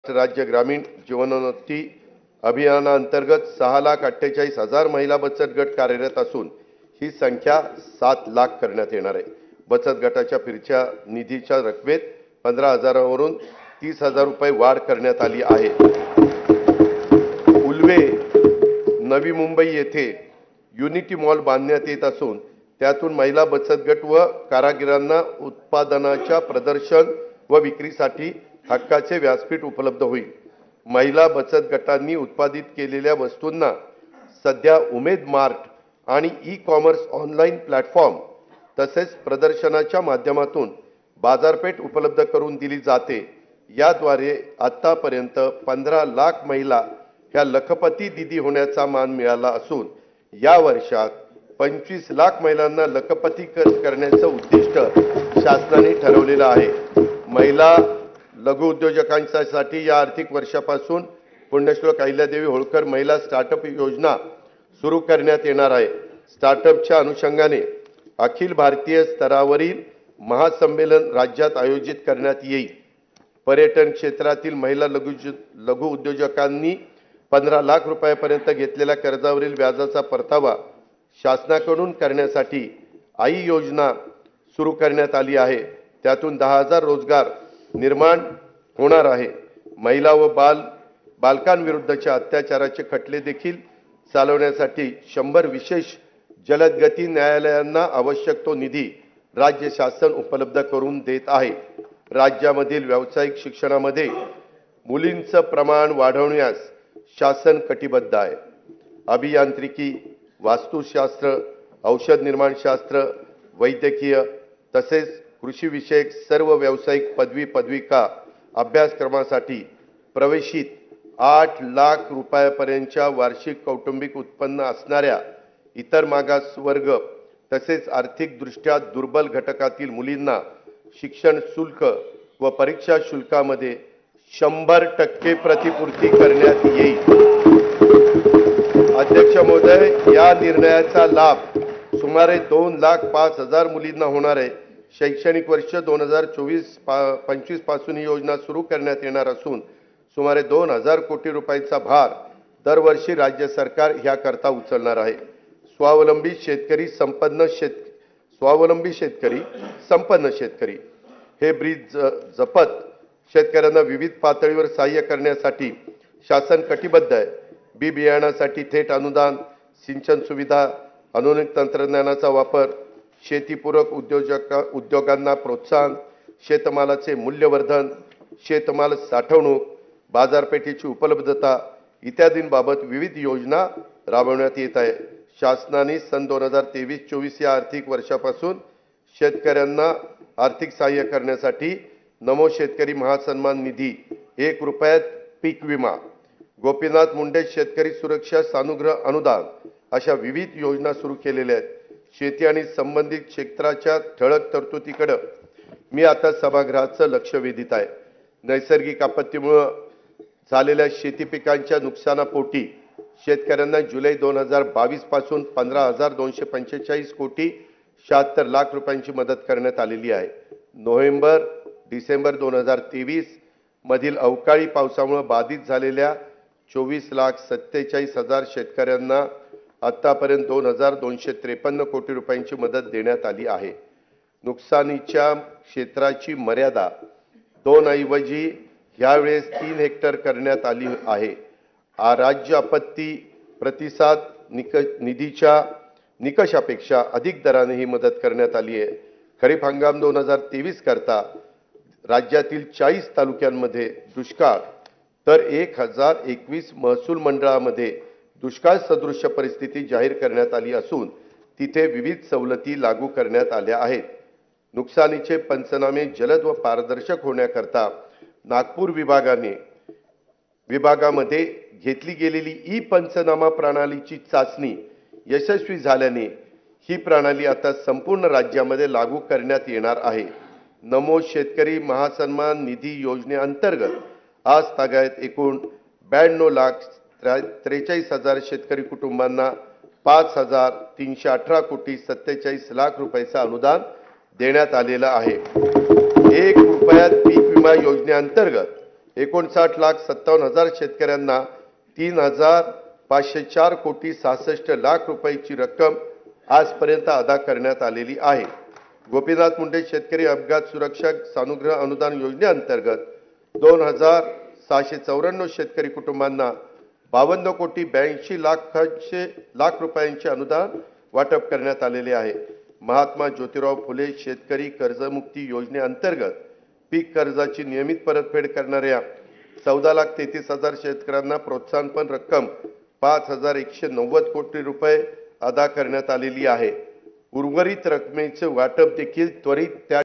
राज्य ग्रामीण जीवनोन्नती अभियानांतर्गत 6,48,000 महिला बचत गट कार्यरत असून ही संख्या 7 लाख करण्यात येणार आहे। बचत गटाच्या फिरच्या निधीच्या रकमेत 15,000 वरून 30,000 रुपये वाढ करण्यात आली आहे। उल्वे नवी मुंबई येथे युनिटी मॉल बांधण्यात येत असून त्यातून महिला बचत गट व कारागिरांना उत्पादनाच्या प्रदर्शन व विक्रीसाठी हक्काचे व्यासपीठ उपलब्ध होईल। महिला बचत गटांनी उत्पादित केलेल्या वस्तूंना सध्या उमेद मार्ट आणि ई-कॉमर्स ऑनलाईन प्लॅटफॉर्म तसेच प्रदर्शनाच्या माध्यमातून बाजारपेठ उपलब्ध करून दिली जाते। याद्वारे आतापर्यंत 15 लाख महिला ह्या लखपती दीदी होण्याचा मान मिळाला असून या वर्षात 25 लाख महिलांना लखपती करण्याचं उद्दिष्ट शासनाने ठरवलेलं आहे। महिला लघु उद्योजकांसाठी या आर्थिक वर्षापासून पुण्यश्लोक अहिल्यादेवी होळकर महिला स्टार्टअप योजना सुरू करण्यात येणार आहे। स्टार्टअपच्या अनुषंगाने अखिल भारतीय स्तरावरील महासंमेलन राज्यात आयोजित करण्यात येईल। पर्यटन क्षेत्रातील महिला लघु उद्योजकांनी 15 लाख रुपयांपर्यंत घेतलेल्या कर्जावरील व्याजाचा परतावा शासनाकडून करण्यासाठी आई योजना सुरू करण्यात आली आहे। त्यातून 10,000 रोजगार निर्माण होणार आहे। महिला व बालकांविरुद्धच्या अत्याचाराचे खटले देखील चालवण्यासाठी 100 विशेष जलदगती न्यायालयांना आवश्यक तो निधी राज्य शासन उपलब्ध करून देत आहे। राज्यामधील व्यावसायिक शिक्षणामध्ये मुलींचं प्रमाण वाढवण्यास शासन कटिबद्ध आहे। अभियांत्रिकी, वास्तुशास्त्र, औषध निर्माणशास्त्र, वैद्यकीय तसेच कृषी विषयक सर्व व्यावसायिक पदविका अभ्यासक्रमासाठी प्रवेशित 8 लाख रुपयांपर्यंतच्या वार्षिक कौटुंबिक उत्पन्न असणाऱ्या इतर मागासवर्ग तसेच आर्थिकदृष्ट्या दुर्बल घटकातील मुलींना शिक्षण शुल्क व परीक्षा शुल्कामध्ये 100% प्रतिपूर्ती करण्यात येईल। अध्यक्ष महोदय, या निर्णयाचा लाभ सुमारे 2,05,000 मुलींना होणार आहे। शैक्षणिक वर्ष 2024-25 पासून ही योजना सुरू करण्यात येणार असून सुमारे 2,000 कोटी रुपयांचा भार दरवर्षी राज्य सरकार ह्याकरता उचलणार आहे। स्वावलंबी शेतकरी संपन्न शेतकरी हे ब्रीद जपत शेतकऱ्यांना विविध पातळीवर सहाय्य करण्यासाठी शासन कटिबद्ध आहे। बी बियाणासाठी थेट अनुदान, सिंचन सुविधा, आधुनिक तंत्रज्ञानाचा वापर, शेतीपूरक उद्योगांना प्रोत्साहन, शेतमालाचे मूल्यवर्धन, शेतमाल साठवणूक, बाजारपेठेची उपलब्धता इत्यादींबाबत विविध योजना राबवण्यात येत आहे। शासनाने सन 2023-24 या आर्थिक वर्षापासून शेतकऱ्यांना आर्थिक सहाय्य करण्यासाठी नमो शेतकरी महासन्मान निधी, 1 रुपयात पीक विमा, गोपीनाथ मुंडे शेतकरी सुरक्षा सानुग्रह अनुदान अशा विविध योजना सुरू केलेल्या आहेत। शेती आणि संबंधित क्षेत्राच्या ठळक तरतुदीकडे मी आता सभागृहाचं लक्ष वेधित आहे। नैसर्गिक आपत्तीमुळे झालेल्या शेती पिकांच्या नुकसानापोटी शेतकऱ्यांना जुलै 2022 पासून 15,245 कोटी 76 लाख रुपयांची मदत करण्यात आलेली आहे। नोव्हेंबर-डिसेंबर 2023 मधील अवकाळी पावसामुळे बाधित झालेल्या 24,47,000 शेतकऱ्यांना आतापर्यंत 2,253 कोटी रुपयांची मदत देण्यात आली आहे। नुकसानीच्या क्षेत्राची मर्यादा 2 ऐवजी यावेळेस 3 हेक्टर करण्यात आली आहे। राज्य आपत्ती प्रतिसाद निधीच्या निकषापेक्षा अधिक दराने ही मदत करण्यात आली आहे। खरीप हंगाम 2023 करता राज्यातील 40 तालुक्यांमध्ये दुष्काळ तर 1021 महसूल मंडळामध्ये दुष्काळ सदृश परिस्थिती जाहीर करण्यात आली असून तिथे विविध सवलती लागू करण्यात आल्या आहेत। नुकसानीचे पंचनामे जलद व पारदर्शक होण्याकरता नागपूर विभागामध्ये घेतली गेलेली ई-पंचनामा प्रणालीची चाचणी यशस्वी झाल्याने ही प्रणाली आता संपूर्ण राज्यामध्ये लागू करण्यात येणार आहे। नमो शेतकरी महासन्मान निधी योजनेअंतर्गत आज तागायत एकूण 92,43,000 शेतकरी कुटुंबांना 5,318 कोटी 47 लाख रुपयाचं अनुदान देण्यात आलेलं आहे। 1 रुपयात पीक विमा योजनेअंतर्गत 59,57,000 शेतकऱ्यांना 3,504 कोटी 66 लाख रुपयाची रक्कम आजपर्यंत अदा करण्यात आलेली आहे। गोपीनाथ मुंडे शेतकरी अपघात सुरक्षा सानुग्रह अनुदान योजनेअंतर्गत 2,694 शेतकरी कुटुंबांना 52 कोटी 82 लाख रुपयांचे अनुदान वाटप करण्यात आलेले आहे। महात्मा ज्योतिराव फुले शेतकरी कर्जमुक्ती योजनेअंतर्गत पीक कर्जाची नियमित परतफेड करणाऱ्या 14,33,000 शेतकऱ्यांना प्रोत्साहनपर रक्कम 5,190 कोटी रुपये अदा करण्यात आलेली आहे। उर्वरित रकमेचे वाटप देखील त्वरित त्या